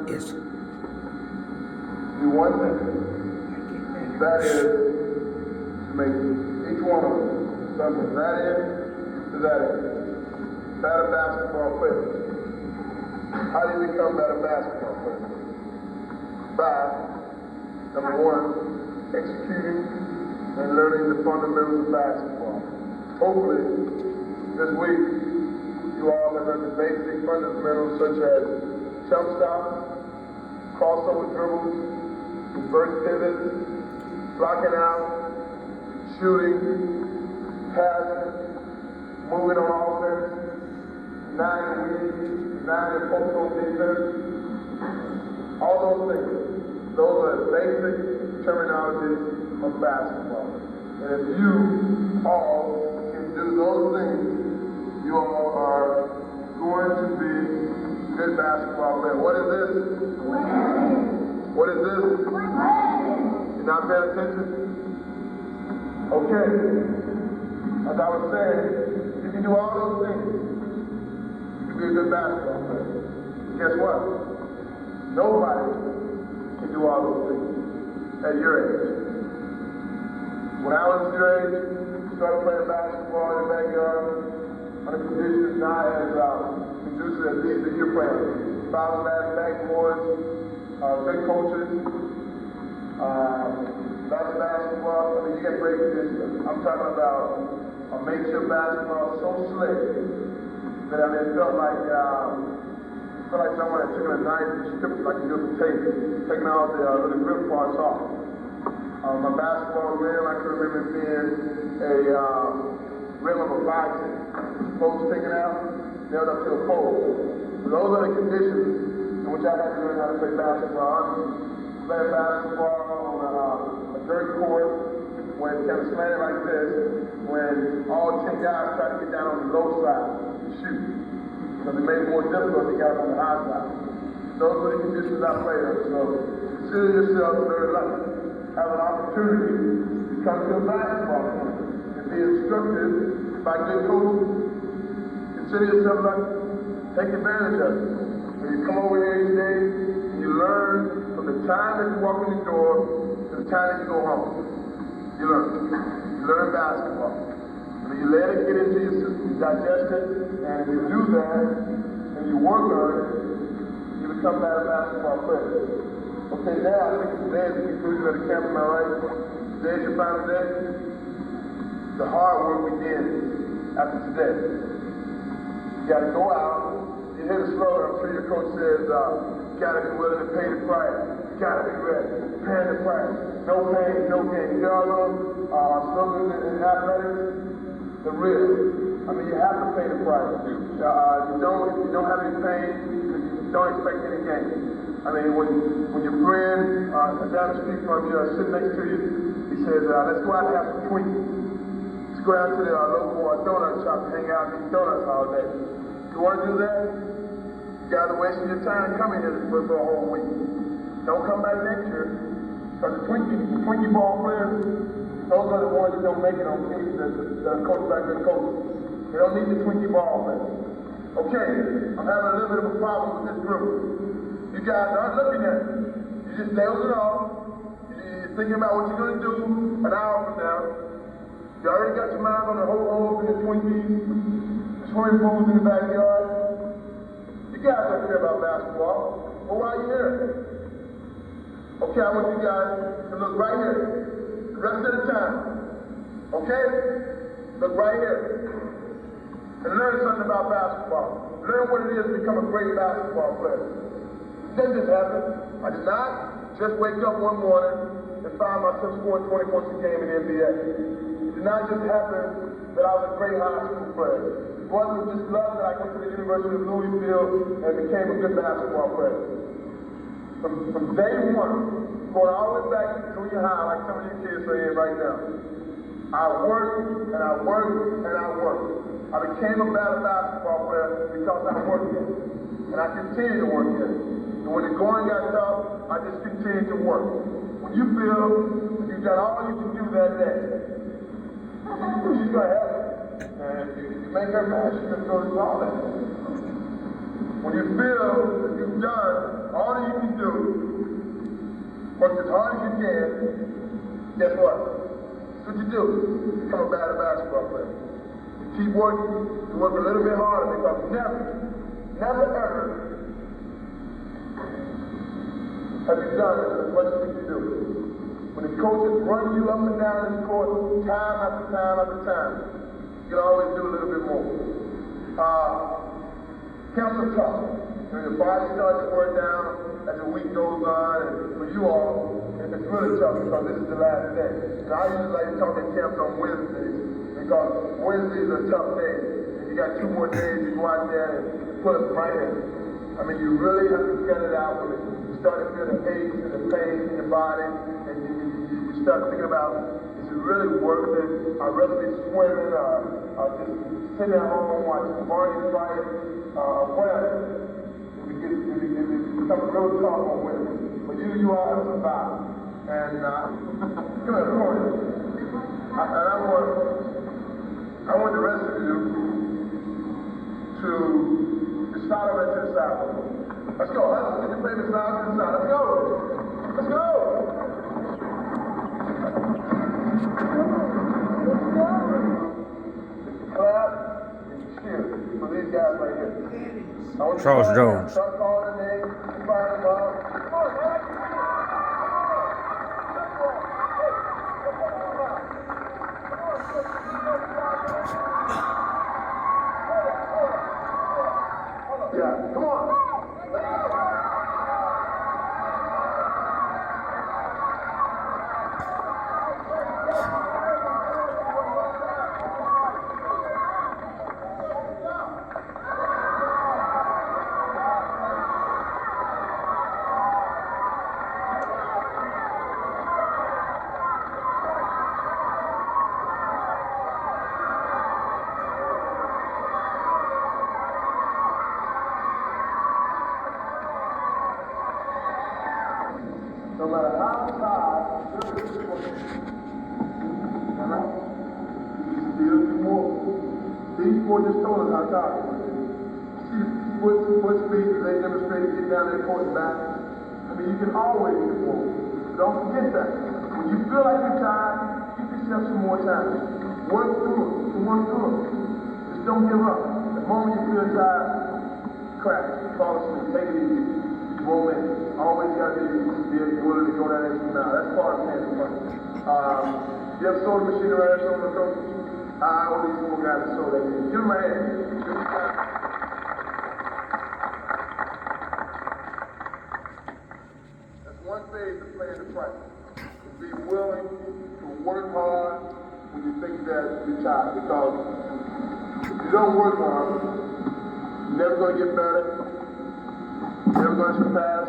Yes. Do one thing. That is to make each one of them something that is to that is. Better basketball player. How do you become better basketball player? By, number one, executing and learning the fundamentals of basketball. Hopefully, this week, you all have learned the basic fundamentals such as jump stop, crossover dribbles, reverse pivots, blocking out, shooting, passing, moving on offense, 9 and weed, 9 and post-on defense, all those things. Those are basic terminologies of basketball. And if you all can do those things, you all are going to be good basketball players. What is this? What is this? You're not paying attention? Okay. As I was saying, you can do all those things. You can be a good basketball player. Guess what? Nobody can do all those things at your age. When I was your age, started playing basketball in the backyard, under conditions not as conducive as these that you're playing. Foul mats, backboards, good coaches, lots of basketball. I mean, you get great conditions. I'm talking about a makeshift basketball so slick that it felt like someone had taken a knife and stripped it like you do the tape, taking all the little grip parts off. My basketball rim, I can remember being a rim of a bicycle. Poles taken out, nailed up to a pole. So those are the conditions in which I had to learn how to play basketball. Playing basketball on a dirt court, when it's kind of slanted like this, when all 10 guys try to get down on the low side and shoot. Because it made it more difficult to get up on the high side. Those were the conditions I played in. So consider yourself very lucky. Have an opportunity to come to a basketball camp and be instructed by good coaches. Consider yourself lucky. Take advantage of it. When you come over here each day, and you learn from the time that you walk in the door to the time that you go home. You learn. You learn basketball. You let it get into your system, you digest it, and if you do that, and you work on it, you become better basketball player. Okay, now I think today is the conclusion of the camp, am I right? Today is your final day. The hard work begins after today. You gotta go out, you hear the slogan, I'm sure your coach says, you gotta be willing to pay the price. You gotta be ready, pay the price. No pain, no gain. You all know slogans in athletics? The risk. I mean, you have to pay the price. If you don't have any pain, you don't expect any gain. I mean, when your friend down the street from you, sitting next to you, he says, let's go out and have some Twinkies. Let's go out to the local donut shop and hang out and eat donuts all day. You want to do that? You guys are wasting your time coming here for a whole week. Don't come back next year, because the Twinkie ball players, those are the ones that don't make it on teams that are coached by good coaches. They don't need the Twinkie ball players. Okay, I'm having a little bit of a problem with this group. You guys aren't looking at it. You just nailed it off. You're thinking about what you're going to do an hour from now. You already got your mind on the whole holes in the Twinkies, the swimming pools in the backyard. You guys don't care about basketball. Well, why are you here? Okay, I want you guys to look right here. The rest of the time. Okay? Look right here. And learn something about basketball. Learn what it is to become a great basketball player. It didn't just happen. I did not just wake up one morning and find myself scoring 20 points a game in the NBA. It did not just happen that I was a great high school player. It wasn't just love that I went to the University of Louisville and became a good basketball player. From day one, going all the way back to junior high, like some of you kids are in right now, I worked and I worked and I worked. I became a better basketball player because I worked it. And I continue to work it. And when the going got tough, I just continued to work. When you feel you've done all you can do that day, you're going to have it. And you make her mad, she can throw the ball at you. When you feel that you've done all that you can do, work as hard as you can, guess what? That's what you do. You become a better basketball player. You keep working, you work a little bit harder because never ever have you done as much as you can do. When the coaches run you up and down this court time after time after time, you can always do a little bit more. Camps are tough. When your body starts to wear down as the week goes on, and for you all, it's really tough because this is the last day. And I usually like to talk at camps on Wednesdays because Wednesdays are tough days. And you got 2 more days to go out there and put it right in. I mean, you really have to get it out when you start to feel the aches and the pain in your body, and you start thinking about, is it really worth it? I'd rather be swimming or just sitting at home watching Barney fight or whatever. It becomes real tough on women. But you all have survived. And come here, Corey. I want the rest of you to start over to the side. Let's go. Let's get your favorite side to the side. Let's go. Let's go. Clap and cheer for these guys right here. Charles Jones. Start calling their names. Fire them up. Come on, man. Yeah, come on. No matter how tired, still more. These people just told us how tired they were. See, foot speed, they demonstrated getting down there court and back. I mean, you can always get more. Don't forget that. When you feel like you're tired, give yourself some more time. Work through it. Just don't give up. The moment you feel tired, crack, fall asleep, take it easy. Moment. Always got to be willing to go that extra mile. That's part of playing fun. You have soda machine around here, soda coach? I want these 4 guys to soda. Give them a hand. That's one phase of playing the fight. To be willing to work hard when you think that you're tired. Because if you don't work hard, you're never going to get better. Never going to surpass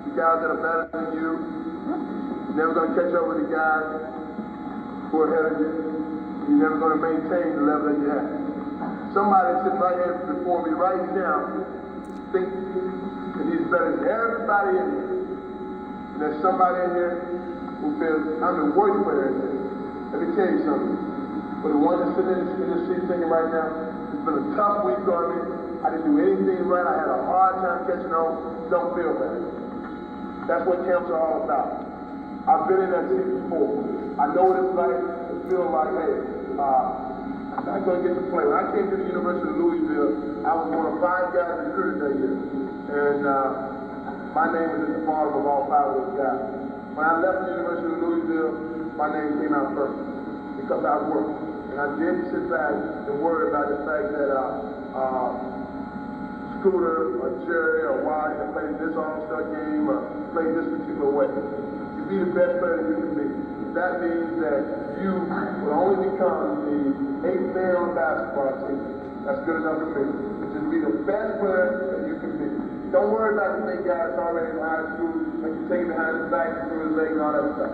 the guys that are better than you. Never going to catch up with the guys who are ahead of you. You're never going to maintain the level that you have. Somebody sitting right here before me right now thinks that he's better than everybody in here. And there's somebody in here who feels, I'm the worst player in here. Let me tell you something. For the one that's sitting in this seat thinking right now, it's been a tough week on me. I didn't do anything right. I had a hard time catching on. Don't feel bad. That's what camps are all about. I've been in that seat before. I know what it's like to feel like, hey, I'm not going to get to play. When I came to the University of Louisville, I was one of 5 guys recruited that year. And my name was at the bottom of all 5 of those guys. When I left the University of Louisville, my name came out first because I worked. And I didn't sit back and worry about the fact that Scooter or Jerry or Wyatt that played this All-Star game or played this particular way. You be the best player that you can be. That means that you will only become the 8th man on the basketball team. That's good enough for me. Just be the best player that you can be. Don't worry about the big guy that's already in high school and you take him behind his back and through his leg and all that stuff.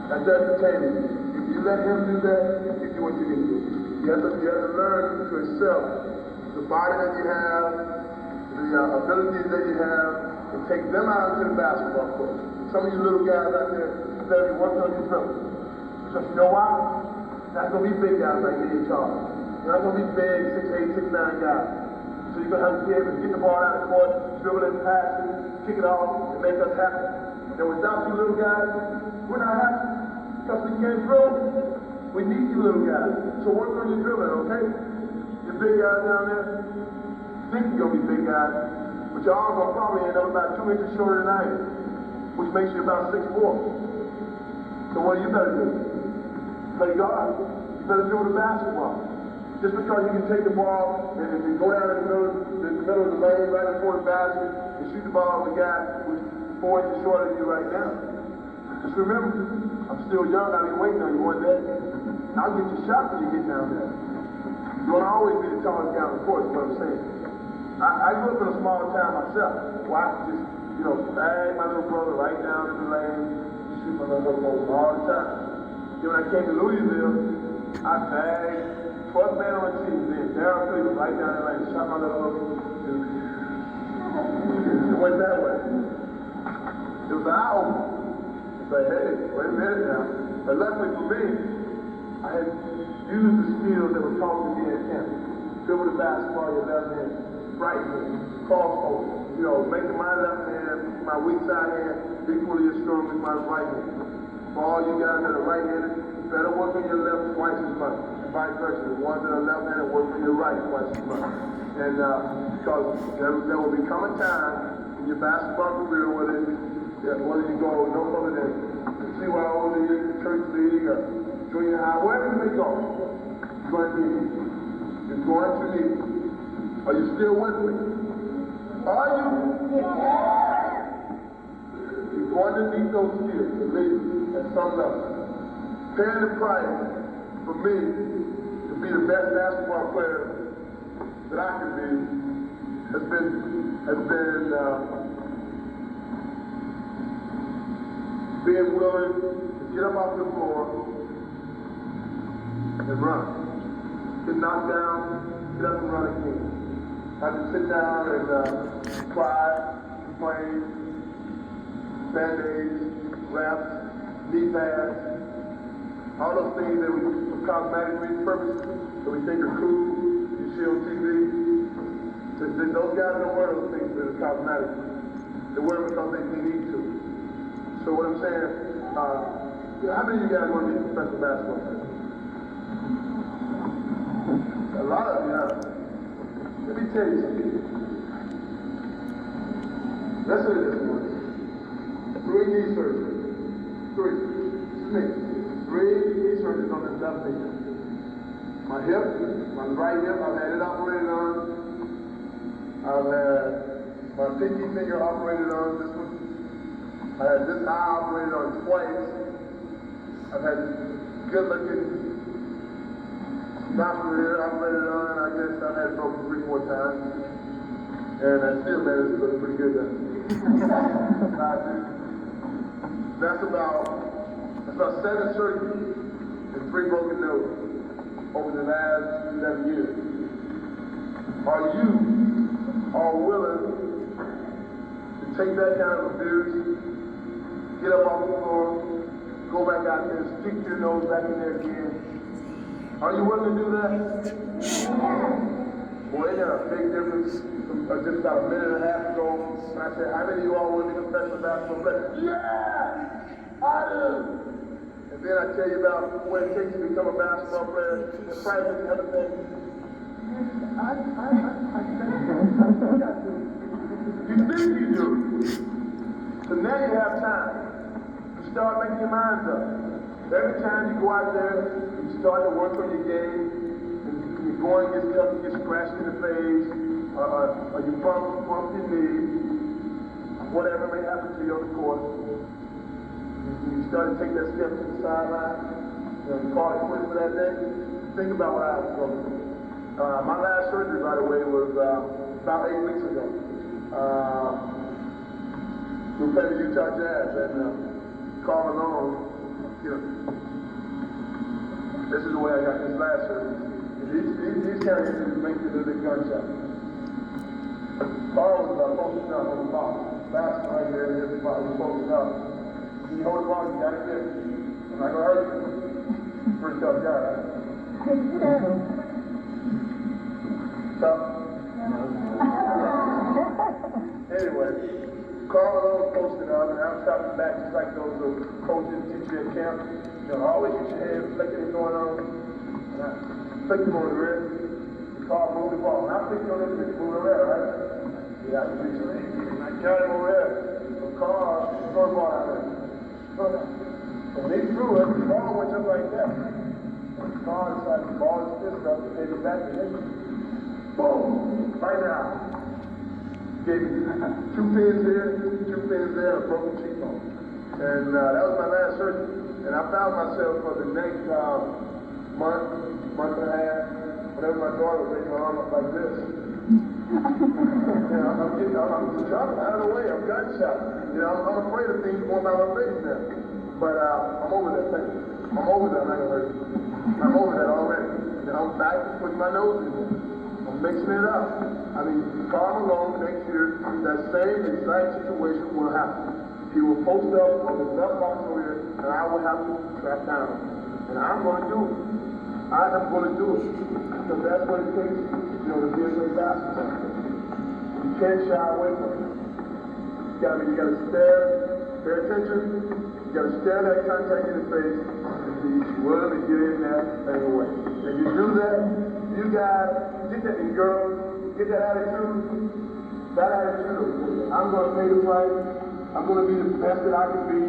That doesn't change it. If you let him do that, you do what you can do. You have to learn to yourself the body that you have, the abilities that you have, and take them out into the basketball court. Some of you little guys out there, let me work on your dribble. Because you know why? It's not going to be big guys like me in charge. You're not going to be big, 6'8", 6'9" guys. So you're going to have to be able to get the ball out of the court, dribble and pass it, kick it off, and make us happy. And without you little guys, we're not happy. Because we can't dribble. We need you little guys. So work on your dribbling, okay? You big guys down there, think you're going to be big guys, but y'all are going to probably end up about 2 inches shorter than I am, which makes you about 6'4". So what do you better do? Play guard. You better dribble the basketball. Just because you can take the ball and if you go down in the middle of the lane right before the basket and shoot the ball with a guy who's 4 inches shorter than you right now. Just remember, I'm still young, I'll be waiting on you one day. I'll get your shot when you get down there. You won't always be the tallest guy on the court, is what I'm saying. I grew up in a small town myself, where I could just, bag my little brother right down in the lane, shoot my little brother all the time. Then when I came to Louisville, I bagged 12th man on the team, then Darryl Cleveland right down the lane, shot my little dude. It went that way. It was an eye opener. It's like, hey, wait a minute now. But luckily for me, I had used the skills that were taught to me at camp. Dribble the basketball, your left hand, right hand, crossover. Making my left hand, my weak side hand, equally as strong as my right hand. For all you guys that are right-handed, you better work on your left twice as much. And vice versa. The ones that are left-handed work on your right twice as much. And because there will become a time in your basketball career whether you go no further than CYO league, church league, or junior high, wherever you may go, you're going to need it. You're going to need it. Are you still with me? Are you? Yeah. You're going to need those skills to lead at some level. Paying the price for me to be the best basketball player that I can be has been being willing to get up off the floor and run. Get knocked down, get up and run again. I had to sit down and cry, complain, band-aids, wraps, knee pads, all those things that we for cosmetic purposes that we think are cool, you see on TV. Those guys don't wear those things that are cosmetic. They wear them because they need to. So what I'm saying, how many of you guys want to be professional basketball players? A lot of you, huh? Let me tell you something. Let's say this one. 3 knee surgeries. 3. This is me. 3 knee surgeries on the left knee. My hip, my right hip, I've had it operated on. I've had my pinky finger operated on, this one. I had this eye operated on twice. I've had good-looking nostril here operated on. I guess I've had it broken 3-4 times. And I still managed to look pretty good then. That's about 7 surgeries and 3 broken noses over the last 11 years. Are you all willing to take that kind of abuse, get up off the floor, go back out there, stick your nose back in there again? Are you willing to do that? Boy, it got a big difference from just about a minute and a half ago when I said, how many of you all want to be a professional basketball player? Yeah! I do! And then I tell you about what it takes to become a basketball player, the practice and everything. I got to. You think you do. So now you have time to start making your minds up. Every time you go out there, you start to work on your game, and you're going to get tough, you get scratched in the face, or you bump your knee, whatever may happen to you on the court. You start to take that step to the sideline, you call it quits for that day. Think about what I was going through. My last surgery, by the way, was about 8 weeks ago. We played the Utah Jazz, and Carl Malone, this is the way I got this last surgery. These kind of injuries make you a little gunshot. Carl was focused up on the ball. Last right here, this spot was focused up. When you hold the ball, you got it there. I'm not going to hurt you. Pretty tough guy, right? Tough? Anyway, Carl Malone posted up, and I'm stopping back just like those coaches teach you at camp. You know, always get your head reflecting what's going on. And I flicked him on the wrist. And Carl moved the ball. And I flicked him on the wrist, moved over there, right? Yeah, I got him over there. So Carl threw the ball out there. So when he threw it, the ball went just like that. And Carl decided to ball his fist up and take it back to him. Boom! Right now. Gave me 2 pins here, 2 pins there, and a broken cheekbone. And that was my last surgery. And I found myself for the next month and a half, whenever my daughter would make her arm up like this. I'm dropping out of the way, I'm gunshot. You know, I'm afraid of things going by my face now. But I'm over that thing. I'm over that, I'm not gonna hurt you. I'm over that already. And I'm back to putting my nose in there. I'm mixing it up. I mean, Carl Malone next year, that same exact situation will happen. He will post up on the left box over here, and I will have to track down. And I'm going to do it. I am going to do it. Because that's what it takes, you know, to be a great basketball player. You can't shy away from it. You got to stare, pay attention. You got to stare that contact in the face, and be willing to get in there and away. If you do that, you guys, get that in girls, get that attitude. I'm going to pay the price. I'm going to be the best that I can be.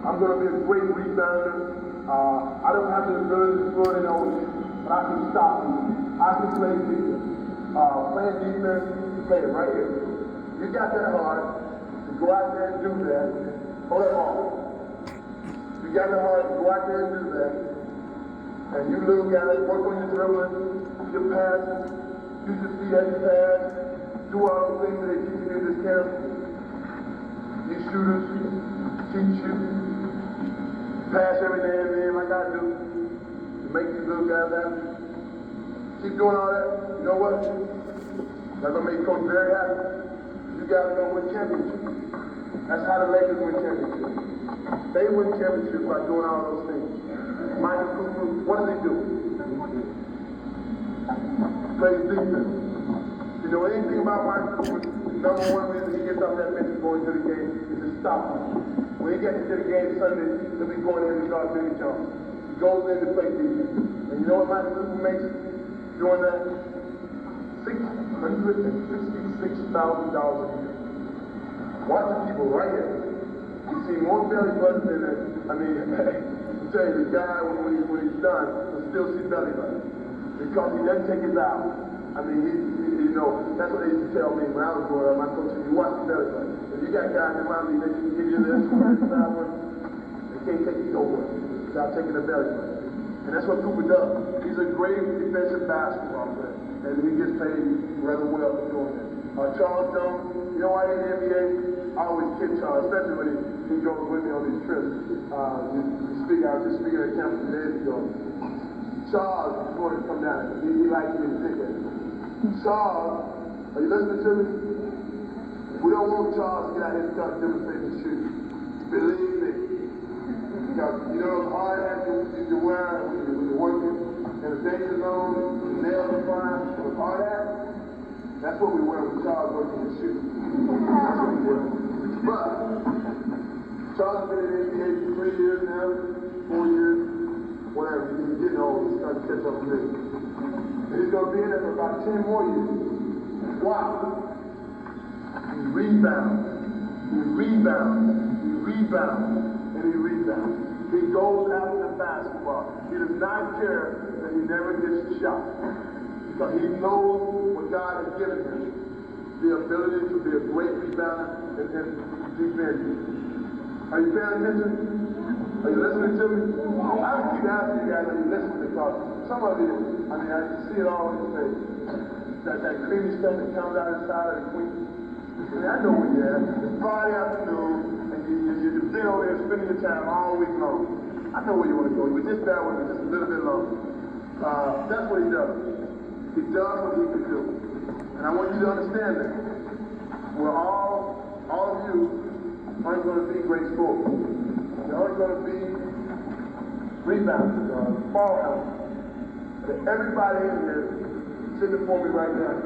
I'm going to be a great rebounder. I don't have the ability to throw it in over, but I can stop you. I can play defense. Playing defense, play it right here. You got that heart to go out there and do that. Hold that ball. You got the heart to go out there and do that. And you little guys, work on your dribbling, your passing, use your feet as you pass, do all the things that they teach you in this camp. These shooters, cheat shoot, pass every day and then like I do, to make these little guys happy. Keep doing all that. You know what? That's gonna make Coach very happy. You guys are gonna win championships. That's how the Lakers win championships. They win championships by doing all those things. Michael Cooper, what does he do? Plays defense. You know anything about Michael Cooper? Number one reason he gets off that bench and going to the game is to stop him. When he gets to the game Sunday, he'll be going in to guard Billy Jones. He goes in to play defense. And you know what Michael Cooper makes doing that? $666,000 a year. Watch the people right here. You see more belly buttons than that. I mean, I tell you, the guy, when he's done, will still see belly buttons. Because he doesn't take his eye. I mean, you know, that's what they used to tell me when I was growing up. My coach said, you watch the belly button. If you got guys around me that can give you this, they can't take you nowhere without taking the belly button. And that's what Cooper does. He's a great defensive basketball player. And he gets paid rather well for doing that. Charles Jones, you know why he's in the NBA? I always kid Charles, especially when he goes with me on these trips. I was just speaking at camp 2 days ago. Charles is going to come down. He likes me to take it. Charles, are you listening to me? We don't want Charles to get out here and start demonstrating shoes. Believe me. Because you know the hard hat you wear when you're working in the danger zone, the nails are flying, the hard hat, that's what we wear when Charles works in the shoe. That's what we wear. But Charles has been in the NBA for 3 years now, 4 years, whatever. He's getting old, he's starting to catch up with me. And he's going to be in there for about 10 more years. Why? He rebounds, and he rebounds. He goes after the basketball. He does not care that he never gets a shot. Because he knows what God has given him. The ability to be a great rebounder and defend. Are you paying attention? Are you listening to me? I keep asking you guys, are you listening? Because some of you, I mean, I see it all in your face. That creamy stuff that comes out inside of the queen. I mean, I know where you're at. It's Friday afternoon, and you've been over there spending your time all week long. I know where you want to go. But just bear with me just a little bit longer. That's what he does. He does what he can do. And I want you to understand that. We're all of you aren't going to be great scorers. You aren't going to be rebounders or ball handlers. But everybody in here sitting before me right now,